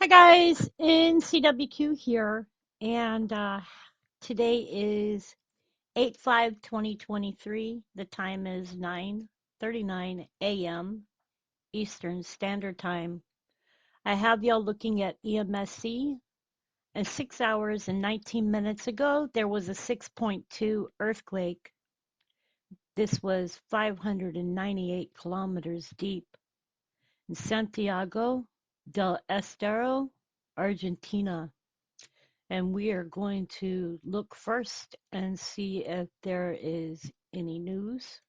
Hi guys, NCWQ here, and today is 8/5/2023. The time is 9:39 a.m. Eastern Standard Time. I have y'all looking at EMSC, and 6 hours and 19 minutes ago, there was a 6.2 earthquake. This was 598 kilometers deep in Santiago del Estero, Argentina. And we are going to look first and see if there is any news.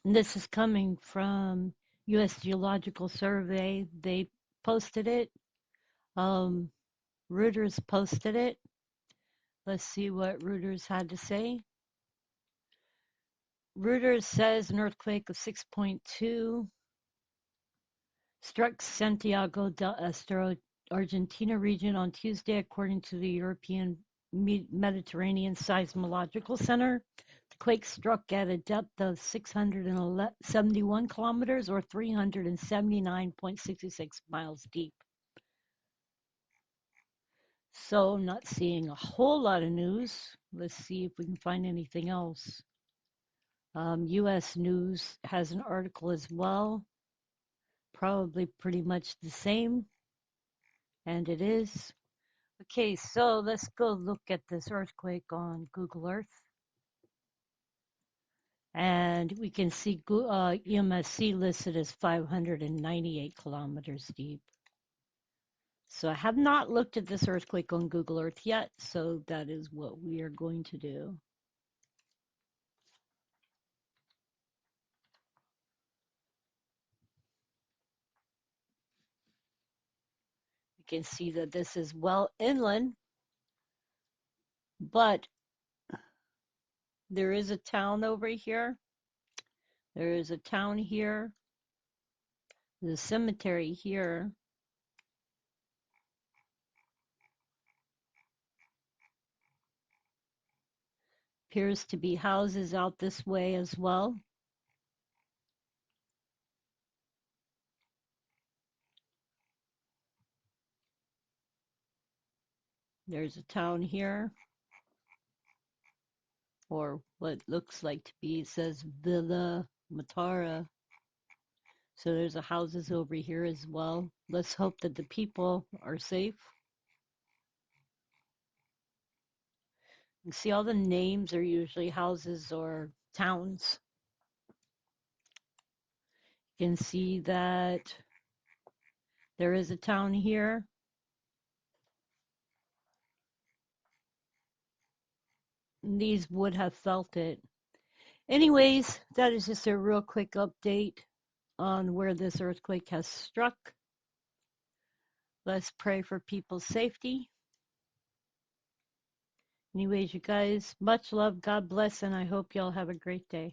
And this is coming from U.S. Geological Survey. They posted it. Reuters posted it. Let's see what Reuters had to say. Reuters says an earthquake of 6.2 struck Santiago del Estero, Argentina region on Tuesday, according to the European Mediterranean Seismological Center. The quake struck at a depth of 671 kilometers or 379.66 miles deep. So, not seeing a whole lot of news. Let's see if we can find anything else. U.S. News has an article as well, probably pretty much the same, and it is. Okay, so let's go look at this earthquake on Google Earth. And we can see EMSC listed as 598 kilometers deep. So I have not looked at this earthquake on Google Earth yet, so that is what we are going to do. You can see that this is well inland, but there is a town over here. There is a town here. There's a cemetery here. Appears to be houses out this way as well. There's a town here, or what looks like to be, it says Villa Matara. So there's houses over here as well. Let's hope that the people are safe. You see all the names are usually houses or towns. You can see that there is a town here. These would have felt it. Anyways, that is just a real quick update on where this earthquake has struck. Let's pray for people's safety. Anyways, you guys, much love, God bless, and I hope y'all have a great day.